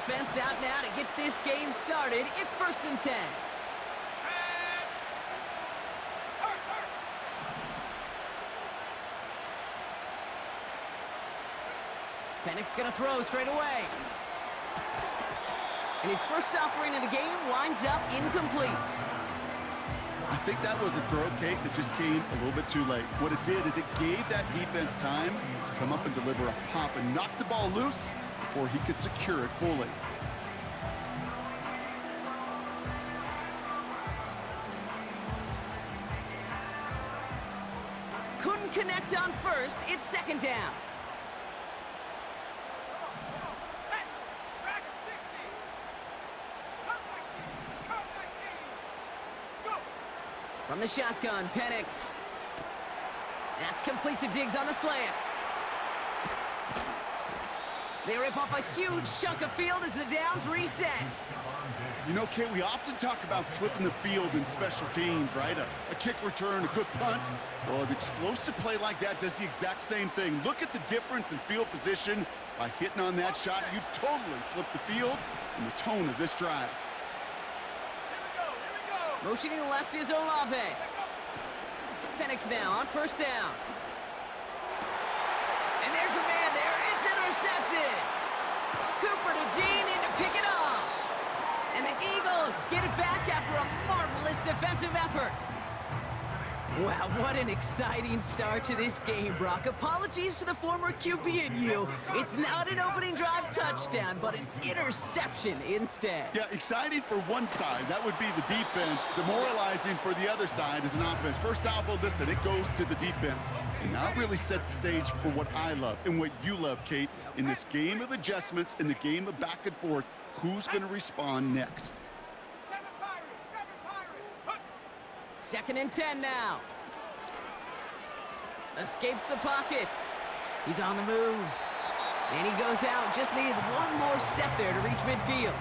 offense out now to get this game started. It's 1st and 10. Penix gonna throw straight away. And his first offering of the game winds up incomplete. I think that was a throw, Kate, that just came a little bit too late. What it did is it gave that defense time to come up and deliver a pop and knock the ball loose before he could secure it fully. Couldn't connect on first. It's 2nd down. From the shotgun, Penix. That's complete to Diggs on the slant. They rip off a huge chunk of field as the downs reset. You know, Kate, we often talk about flipping the field in special teams, right? A kick return, a good punt. Well, an explosive play like that does the exact same thing. Look at the difference in field position. By hitting on that shot, you've totally flipped the field and the tone of this drive. Motioning left is Olave. Penix now on 1st down. And there's a man there. It's intercepted. Cooper to Jean in to pick it off. And the Eagles get it back after a marvelous defensive effort. Wow, what an exciting start to this game, Brock. Apologies to the former QB in you. It's not an opening drive touchdown, but an interception instead. Yeah, exciting for one side. That would be the defense. Demoralizing for the other side as an offense. First salvo, listen, it goes to the defense. And now it really sets the stage for what I love and what you love, Kate. In this game of adjustments, in the game of back and forth, who's going to respond next? 2nd and 10 now. Escapes the pocket. He's on the move. And he goes out. Just needed one more step there to reach midfield.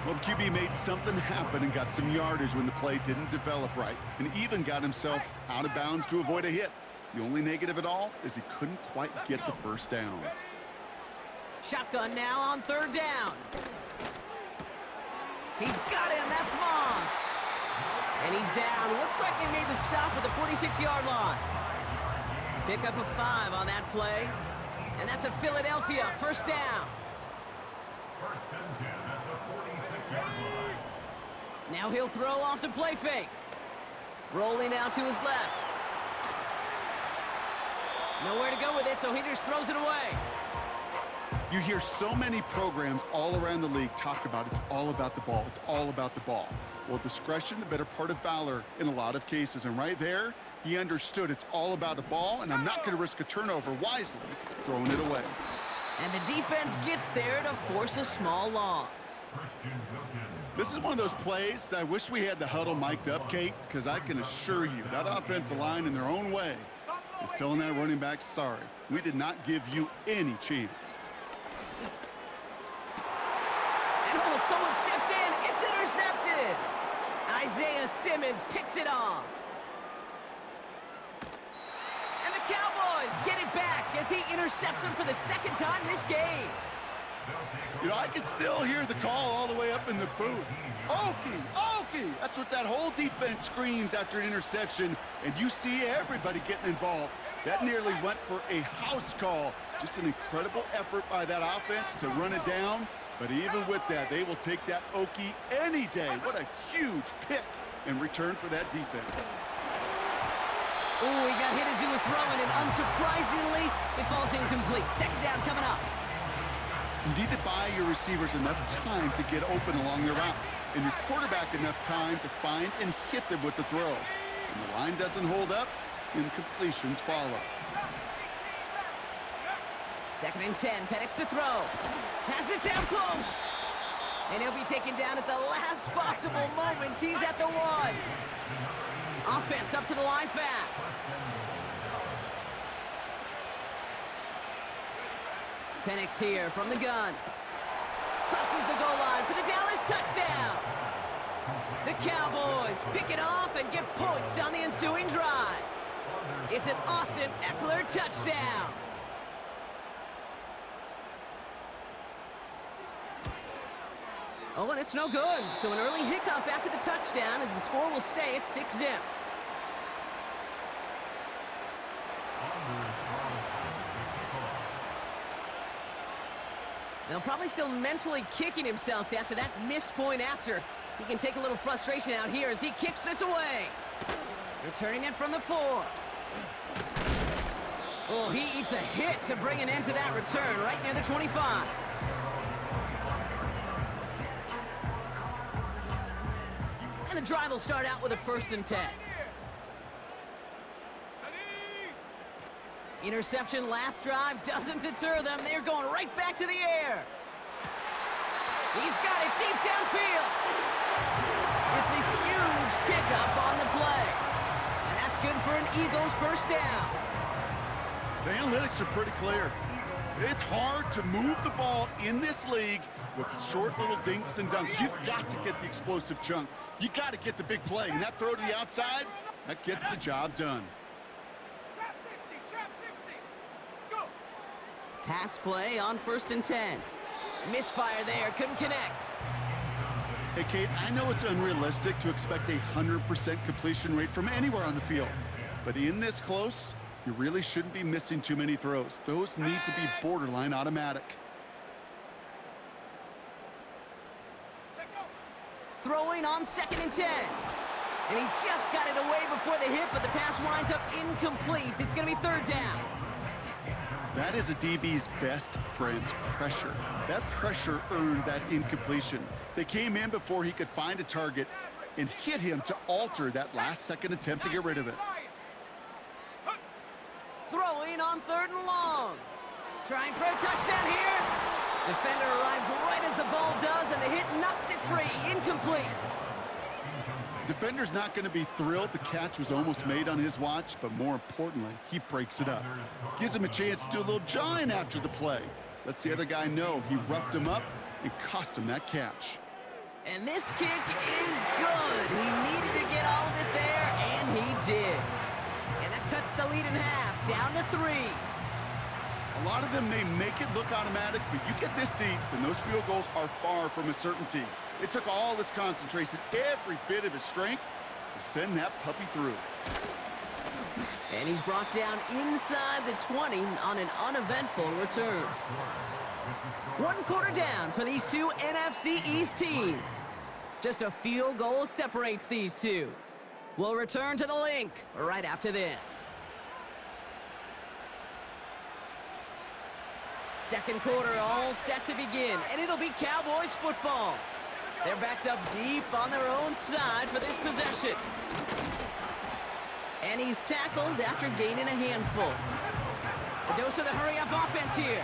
Well, the QB made something happen and got some yardage when the play didn't develop right, and even got himself out of bounds to avoid a hit. The only negative at all is he couldn't quite get the first down. Shotgun now on 3rd down. He's got him. That's Moss. And he's down. Looks like they made the stop at the 46-yard line. Pick up a 5 on that play. And that's a Philadelphia 1st down. 1st and 10 at the 46-yard line. Now he'll throw off the play fake. Rolling out to his left. Nowhere to go with it, so he just throws it away. You hear so many programs all around the league talk about it's all about the ball. It's all about the ball. Well, discretion, the better part of valor in a lot of cases. And right there, he understood it's all about the ball, and I'm not going to risk a turnover wisely, throwing it away. And the defense gets there to force a small loss. This is one of those plays that I wish we had the huddle mic'd up, Kate, because I can assure you that offensive line in their own way is telling that running back, sorry, we did not give you any chance. And oh, someone stepped in. It's intercepted. Isaiah Simmons picks it off. And the Cowboys get it back as he intercepts him for the 2nd time this game. You know, I can still hear the call all the way up in the booth. Okie, Okie! That's what that whole defense screams after an interception, and you see everybody getting involved. That nearly went for a house call. Just an incredible effort by that offense to run it down. But even with that, they will take that Okie any day. What a huge pick in return for that defense. Ooh, he got hit as he was throwing, and unsurprisingly, it falls incomplete. 2nd down coming up. You need to buy your receivers enough time to get open along their route, and your quarterback enough time to find and hit them with the throw. When the line doesn't hold up, incompletions follow. 2nd and 10, Penix to throw. Has it down close. And he'll be taken down at the last possible moment. He's at the 1. Offense up to the line fast. Penix here from the gun. Crosses the goal line for the Dallas touchdown. The Cowboys pick it off and get points on the ensuing drive. It's an Austin Eckler touchdown. Oh, and it's no good. So an early hiccup after the touchdown as the score will stay at 6-zip. Now probably still mentally kicking himself after that missed point after. He can take a little frustration out here as he kicks this away. Returning it from the 4. Oh, he eats a hit to bring an end to that return right near the 25. And the drive will start out with a 1st and 10. Interception last drive doesn't deter them. They're going right back to the air. He's got it deep downfield. It's a huge pickup on the play. And that's good for an Eagles 1st down. The analytics are pretty clear. It's hard to move the ball in this league with short little dinks and dunks. You've got to get the explosive chunk. You got to get the big play. And that throw to the outside, that gets the job done. Pass play on 1st and 10. Misfire there, couldn't connect. Hey, Kate, I know it's unrealistic to expect a 100% completion rate from anywhere on the field. But in this close, you really shouldn't be missing too many throws. Those need to be borderline automatic. Throwing on 2nd and 10. And he just got it away before the hit, but the pass winds up incomplete. It's going to be 3rd down. That is a DB's best friend, pressure. That pressure earned that incompletion. They came in before he could find a target and hit him to alter that last-second attempt to get rid of it. Throwing on 3rd and long. Trying for a touchdown here. Defender arrives right as the ball does, and the hit knocks it free. Incomplete. Defender's not going to be thrilled the catch was almost made on his watch, but more importantly, he breaks it up. Gives him a chance to do a little jawing after the play. Lets the other guy know he roughed him up and cost him that catch. And this kick is good. He needed to get all of it there, and he did. And that cuts the lead in half, down to 3. A lot of them may make it look automatic, but you get this deep, and those field goals are far from a certainty. It took all his concentration, every bit of his strength, to send that puppy through. And he's brought down inside the 20 on an uneventful return. 1 quarter down for these two NFC East teams. Just a field goal separates these two. We'll return to the link right after this. 2nd quarter all set to begin, and it'll be Cowboys football. They're backed up deep on their own side for this possession. And he's tackled after gaining a handful. A dose of the hurry-up offense here.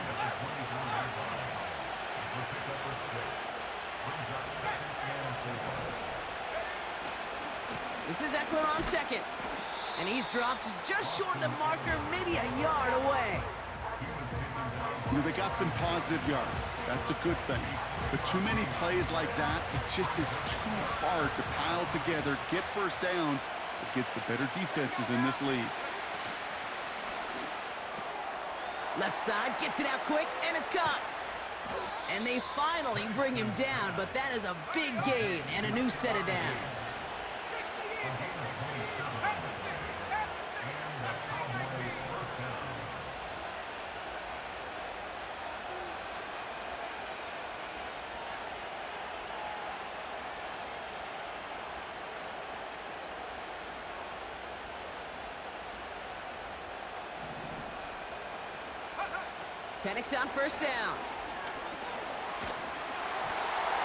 This is Eckler on 2nd. And he's dropped just short of the marker, maybe a yard away. You know, they got some positive yards. That's a good thing. But too many plays like that, it just is too hard to pile together, get 1st downs against the better defenses in this league. Left side gets it out quick, and it's caught. And they finally bring him down, but that is a big gain and a new set of downs. Penix on 1st down.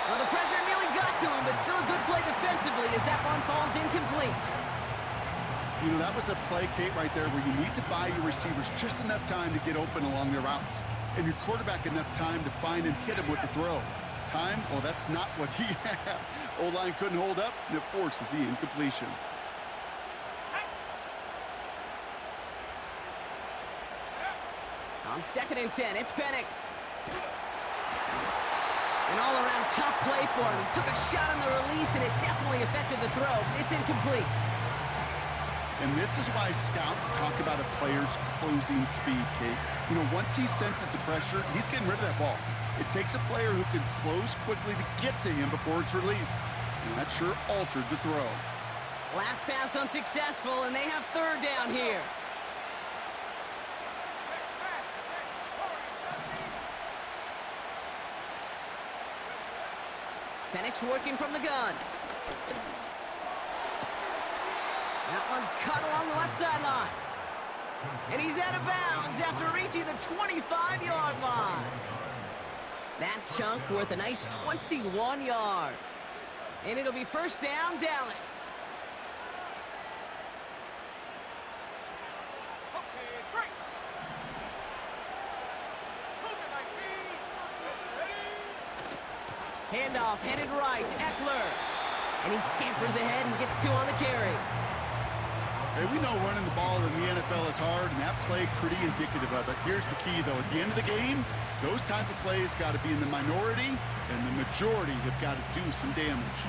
Well, the pressure nearly got to him, but still a good play defensively as that one falls incomplete. You know, that was a play, Kate, right there where you need to buy your receivers just enough time to get open along their routes, and your quarterback enough time to find and hit him with the throw. Time? Well, that's not what he had. O-line couldn't hold up, and it forces the incompletion. On 2nd and 10, it's Penix. An all-around tough play for him. He took a shot on the release, and it definitely affected the throw. It's incomplete. And this is why scouts talk about a player's closing speed, Kate. You know, once he senses the pressure, he's getting rid of that ball. It takes a player who can close quickly to get to him before it's released. And that sure altered the throw. Last pass unsuccessful, and they have third down here. Penix working from the gun. That one's cut along the left sideline. And he's out of bounds after reaching the 25-yard line. That chunk worth a nice 21 yards. And it'll be first down, Dallas. Handoff headed right, Eckler. And he scampers ahead and gets two on the carry. Hey, we know running the ball in the NFL is hard, and that play pretty indicative of it. Here's the key, though. At the end of the game, those type of plays got to be in the minority, and the majority have got to do some damage.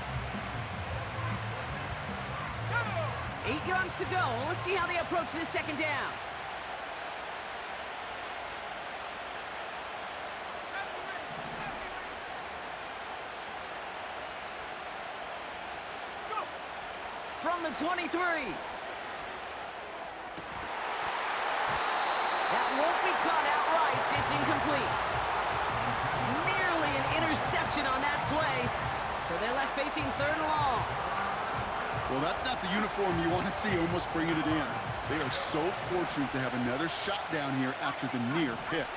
8 yards to go. Let's see how they approach this second down. From the 23. That won't be caught outright. It's incomplete. Nearly an interception on that play. So they're left facing third and long. Well, that's not the uniform you want to see almost bringing it in. They are so fortunate to have another shot down here after the near pick.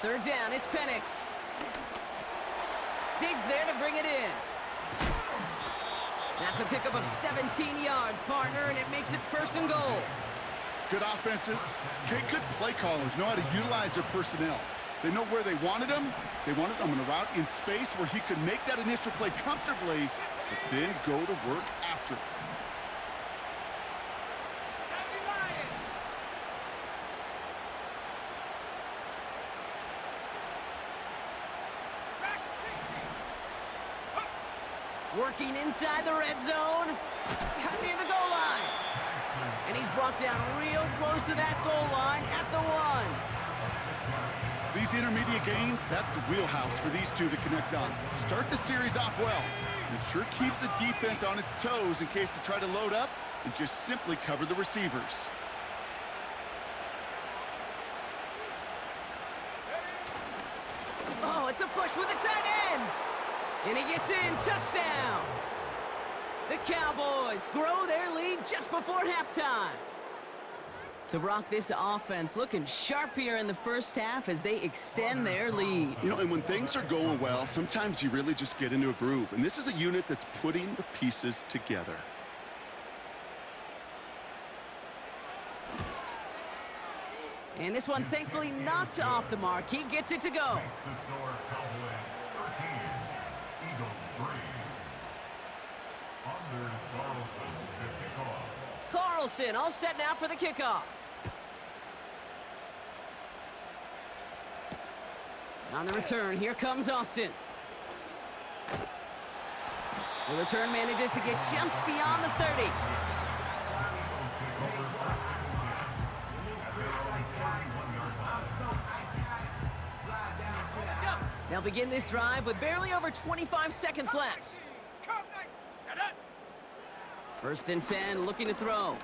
Third down, it's Penix. Diggs there to bring it in. That's a pickup of 17 yards, partner, and it makes it first and goal. Good offenses. Okay, good play callers know how to utilize their personnel. They know where they wanted them. They wanted them on a route in space where he could make that initial play comfortably, but then go to work after it. Working inside the red zone. Cut near the goal line. And he's brought down real close to that goal line at the 1. These intermediate gains, that's the wheelhouse for these two to connect on. Start the series off well. It sure keeps the defense on its toes in case they try to load up and just simply cover the receivers. Oh, it's a push with a tight end. And he gets in, touchdown. The Cowboys grow their lead just before halftime. So, Brock, this offense looking sharp here in the first half as they extend their lead. You know, and when things are going well, sometimes you really just get into a groove. And this is a unit that's putting the pieces together. And this one, thankfully, not off the mark. He gets it to go. Carlson all set now for the kickoff. On the return, here comes Austin. The return manages to get just beyond the 30. They'll begin this drive with barely over 25 seconds left. First and 10, looking to throw.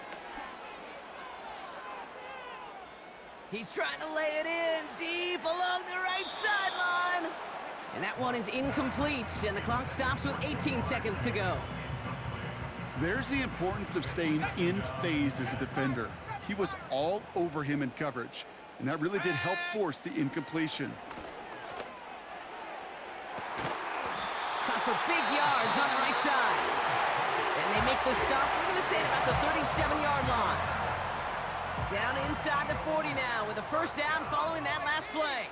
He's trying to lay it in deep along the right sideline. And that one is incomplete, and the clock stops with 18 seconds to go. There's the importance of staying in phase as a defender. He was all over him in coverage, and that really did help force the incompletion. Caught for big yards on the right side. And they make the stop, we're going to say, at about the 37-yard line. Down inside the 40 now with a first down following that last play.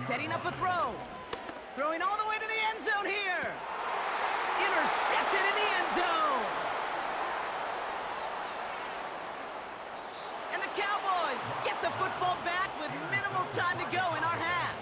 Setting up a throw. Throwing all the way to the end zone here. Intercepted in the end zone. And the Cowboys get get the football back with minimal time to go in our half.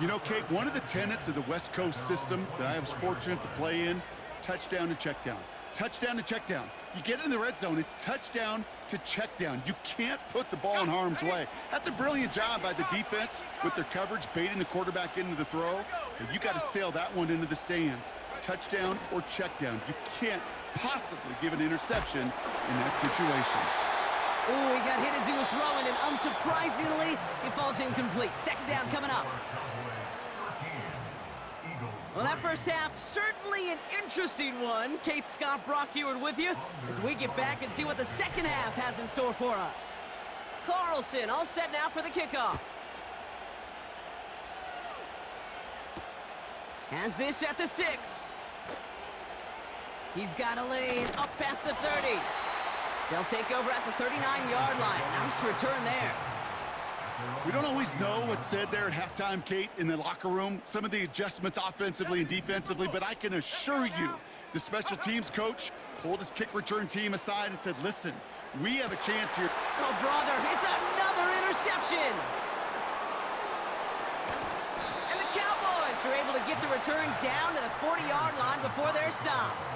You know, Kate, one of the tenets of the West Coast system that I was fortunate to play in, touchdown to check down. Touchdown to check down. You get in the red zone, it's touchdown to check down. You can't put the ball in harm's way. That's a brilliant job by the defense with their coverage, baiting the quarterback into the throw. But you got to sail that one into the stands. Touchdown or check down. You can't possibly give an interception in that situation. Ooh, he got hit as he was throwing, and unsurprisingly, he falls incomplete. Second down coming up. Well, that first half, certainly an interesting one. Kate Scott, Brock Eward with you as we get back and see what the second half has in store for us. Carlson all set now for the kickoff. Has this at the 6. He's got a lane up past the 30. They'll take over at the 39-yard line. Nice return there. We don't always know what's said there at halftime, Kate, in the locker room. Some of the adjustments offensively and defensively, but I can assure you the special teams coach pulled his kick return team aside and said, listen, we have a chance here. Oh, brother, it's another interception. And the Cowboys are able to get the return down to the 40-yard line before they're stopped.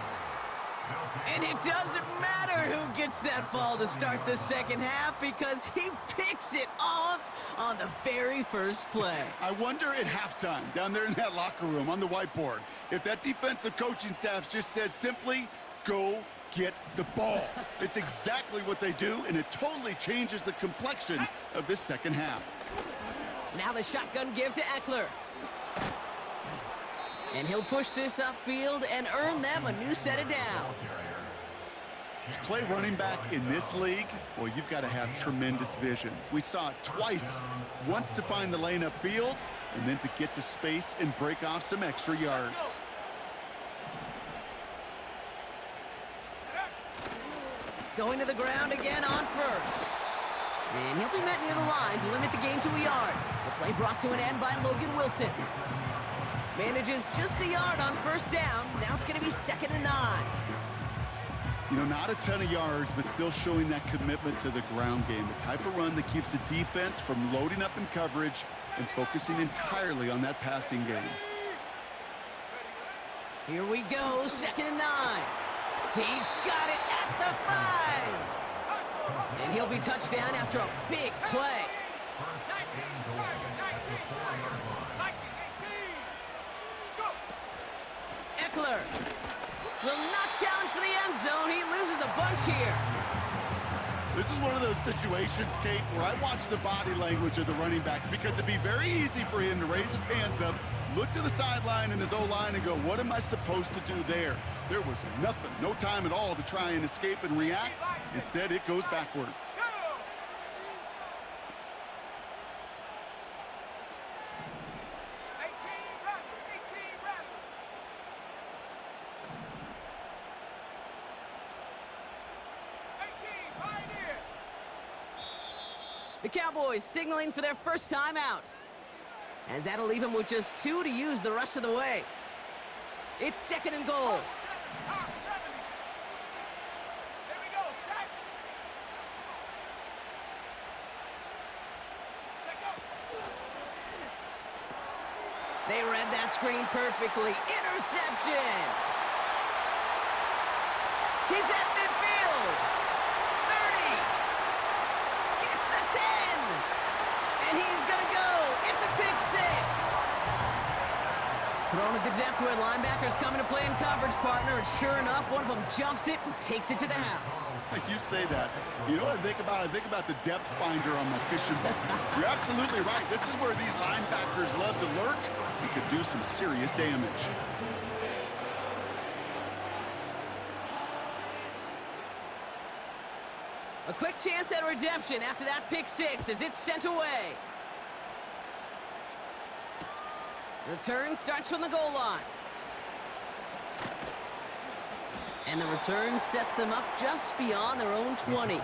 And it doesn't matter who gets that ball to start the second half because he picks it off on the very first play. I wonder at halftime, down there in that locker room on the whiteboard, if that defensive coaching staff just said simply, go get the ball. It's exactly what they do, and it totally changes the complexion of this second half. Now the shotgun give to Eckler. And he'll push this upfield and earn them a new set of downs. To play running back in this league, well, you've got to have tremendous vision. We saw it twice, once to find the lane upfield, and then to get to space and break off some extra yards. Going to the ground again on first. And he'll be met near the line to limit the gain to a yard. The play brought to an end by Logan Wilson. Manages just a yard on first down. Now it's going to be 2nd and 9. You know, not a ton of yards, but still showing that commitment to the ground game. The type of run that keeps the defense from loading up in coverage and focusing entirely on that passing game. Here we go, 2nd and 9. He's got it at the 5. And he'll be touchdown after a big play. Eckler will not challenge for the end zone. He loses a bunch here. This is one of those situations, Kate, where I watch the body language of the running back because it'd be very easy for him to raise his hands up, look to the sideline in his O-line and go, what am I supposed to do there? There was nothing, no time at all to try and escape and react. Instead, it goes backwards. The Cowboys signaling for their first time out, as that'll leave him with just 2 to use the rest of the way. It's 2nd and goal. They read that screen perfectly. Interception! He's at midfield! 30! Gets the 10! And he's gonna go! It's a pick 6! Thrown at the depth where linebackers coming to play in coverage, partner, and sure enough, one of them jumps it and takes it to the house. You say that. You know what I think about? I think about the depth finder on my fishing boat. You're absolutely right. This is where these linebackers love to lurk and could do some serious damage. A quick chance at redemption after that pick 6 as it's sent away. Return starts from the goal line. And the return sets them up just beyond their own 20.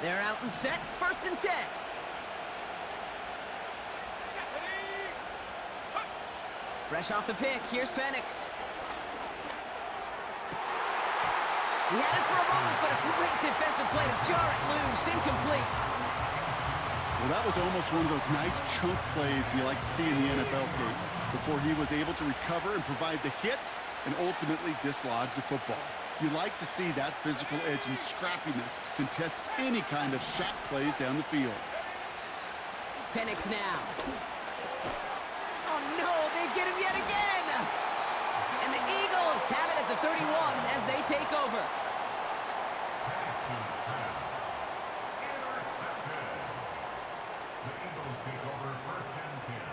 They're out and set, 1st and 10. Fresh off the pick, here's Penix. He had it for a moment, but a great defensive play to jar it loose, incomplete. Well, that was almost one of those nice chunk plays you like to see in the NFL, Kate, before he was able to recover and provide the hit and ultimately dislodge the football. You like to see that physical edge and scrappiness to contest any kind of shot plays down the field. Penix now. Oh no, they get him yet again! And the Eagles have it at the 31 as they take over. The Eagles take over 1st and 10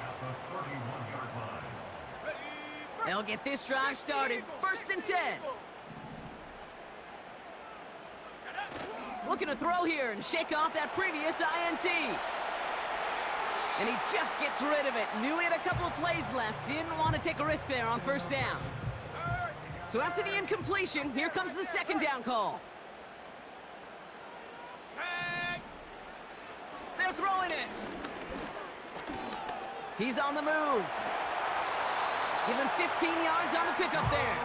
at the 31-yard line. They'll get this drive started, 1st and 10. Looking to throw here and shake off that previous INT. And he just gets rid of it. Knew he had a couple of plays left. Didn't want to take a risk there on 1st down. So after the incompletion, here comes the 2nd down call. They're throwing it. He's on the move. Given 15 yards on the pickup there.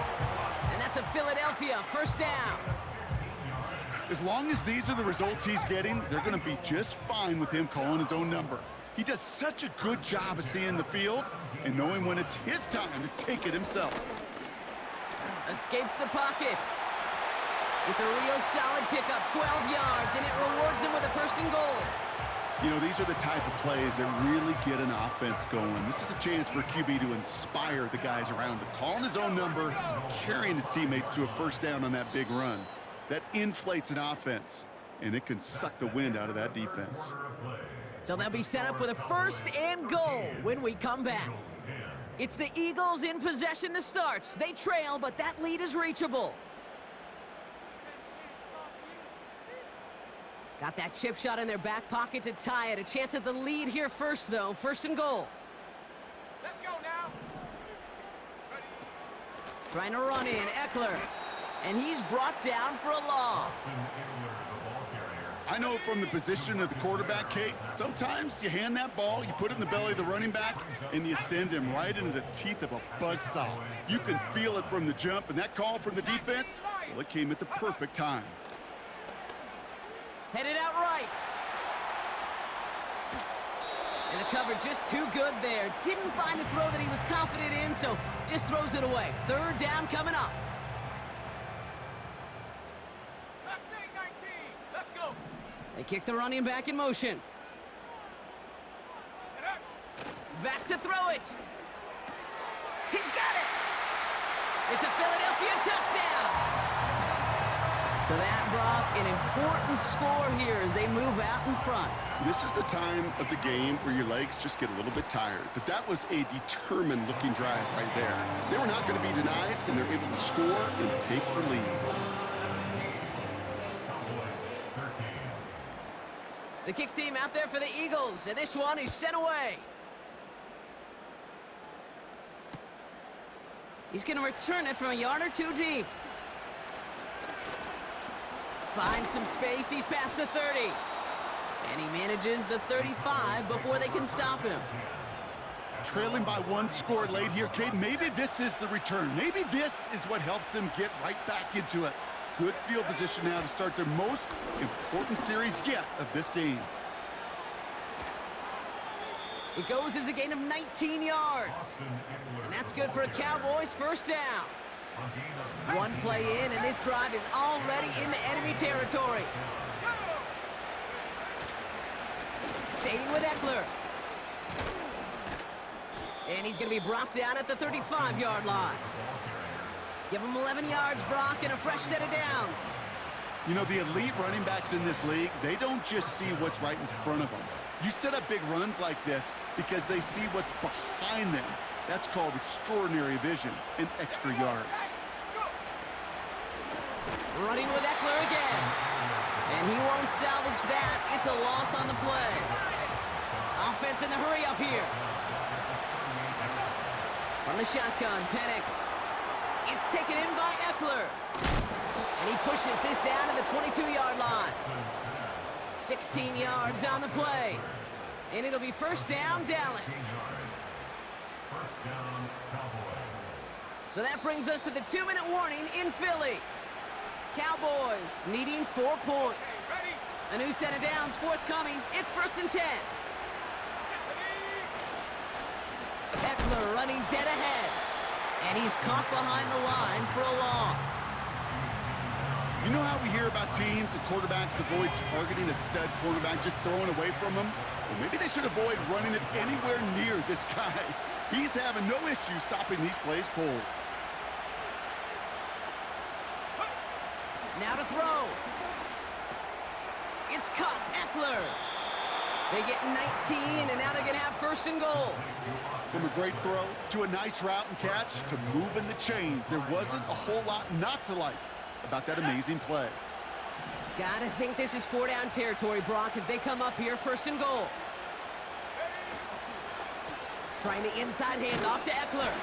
And that's a Philadelphia 1st down. As long as these are the results he's getting, they're going to be just fine with him calling his own number. He does such a good job of seeing the field and knowing when it's his time to take it himself. Escapes the pocket. It's a real solid pickup, 12 yards, and it rewards him with a 1st and goal. You know, these are the type of plays that really get an offense going. This is a chance for QB to inspire the guys around him. Calling his own number, carrying his teammates to a 1st down on that big run. That inflates an offense, and it can suck the wind out of that defense. So they'll be set up with a 1st and goal when we come back. It's the Eagles in possession to start. They trail, but that lead is reachable. Got that chip shot in their back pocket to tie it. A chance at the lead here first, though. 1st and goal. Let's go now. Trying to run in, Eckler. And he's brought down for a loss. I know from the position of the quarterback, Kate, sometimes you hand that ball, you put it in the belly of the running back, and you send him right into the teeth of a buzzsaw. You can feel it from the jump, and that call from the defense, well, it came at the perfect time. Headed out right. And the cover just too good there. Didn't find the throw that he was confident in, so just throws it away. 3rd down coming up. They kick the running back in motion. Back to throw it. He's got it. It's a Philadelphia touchdown. So that brought an important score here as they move out in front. This is the time of the game where your legs just get a little bit tired. But that was a determined-looking drive right there. They were not going to be denied, and they're able to score and take the lead. The kick team out there for the Eagles, and this one is sent away. He's going to return it from a yard or two deep. Finds some space, he's past the 30. And he manages the 35 before they can stop him. Trailing by 1 score late here, Kate. Maybe this is the return. Maybe this is what helps them get right back into it. Good field position now to start their most important series yet of this game. It goes as a gain of 19 yards. And that's good for a Cowboys 1st down. 1 play in, and this drive is already into enemy territory. Staying with Eckler. And he's going to be brought down at the 35-yard line. Give him 11 yards, Brock, and a fresh set of downs. You know, the elite running backs in this league, they don't just see what's right in front of them. You set up big runs like this because they see what's behind them. That's called extraordinary vision and extra yards. Running with Eckler again. And he won't salvage that. It's a loss on the play. Offense in the hurry up here. From the shotgun, Penix. It's taken in by Eckler. And he pushes this down to the 22-yard line. 16 yards on the play. And it'll be first down, Dallas. First down, Cowboys. So that brings us to the 2-minute warning in Philly. Cowboys needing 4 points. Ready. A new set of downs forthcoming. It's first and 10. Eckler running dead ahead. And he's caught behind the line for a loss. You know how we hear about teams and quarterbacks avoid targeting a stud quarterback, just throwing away from him? Well, maybe they should avoid running it anywhere near this guy. He's having no issue stopping these plays cold. Now to throw. It's caught, Eckler. They get 19, and now they're going to have first and goal. From a great throw to a nice route and catch to moving the chains, there wasn't a whole lot not to like about that amazing play. Gotta think this is 4-down territory, Brock, as they come up here, first and goal. Trying the inside handoff to Eckler.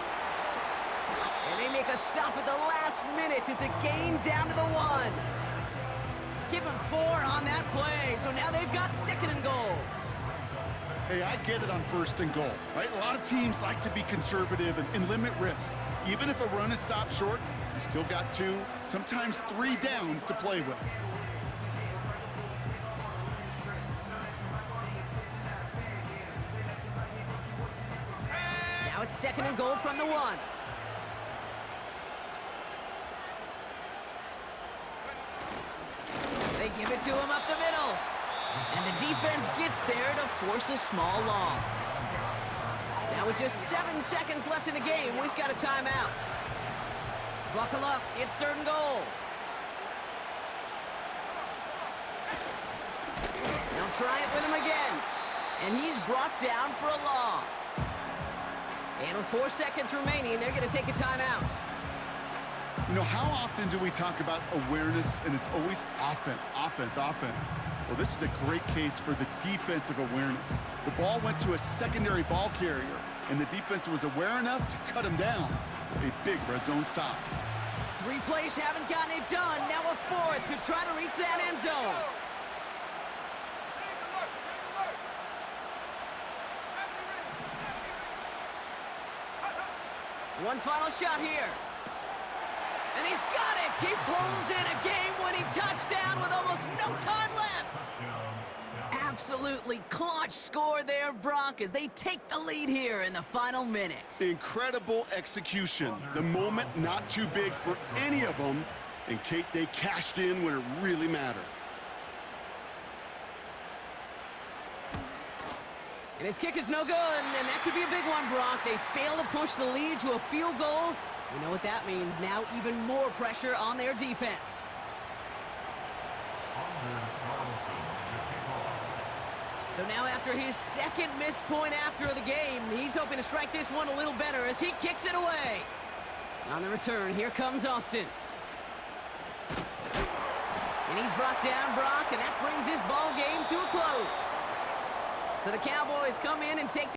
And they make a stop at the last minute. It's a gain down to the 1. Give him 4 on that play, so now they've got 2nd and goal. Hey, I get it on first and goal, right? A lot of teams like to be conservative and limit risk. Even if a run is stopped short, you still got 2, sometimes 3 downs to play with. Now it's 2nd and goal from the 1. They give it to him up the middle. And the defense gets there to force a small loss. Now with just 7 seconds left in the game, we've got a timeout. Buckle up, it's 3rd and goal. They'll try it with him again. And he's brought down for a loss. And with 4 seconds remaining, they're going to take a timeout. You know, how often do we talk about awareness and it's always offense, offense, offense? Well, this is a great case for the defensive awareness. The ball went to a secondary ball carrier, and the defense was aware enough to cut him down for a big red zone stop. 3 plays haven't gotten it done. Now a 4th to try to reach that end zone. One final shot here. And he's got it! He pulls in a game-winning touchdown with almost no time left! Absolutely clutch score there, Brock, as they take the lead here in the final minute. Incredible execution. The moment not too big for any of them. And Kate, they cashed in when it really mattered. And his kick is no good, and that could be a big one, Brock. They fail to push the lead to a field goal. We know what that means. Now even more pressure on their defense. So now after his 2nd missed point after the game, he's hoping to strike this one a little better as he kicks it away. On the return, here comes Austin. And he's brought down, Brock, and that brings this ball game to a close. So the Cowboys come in and take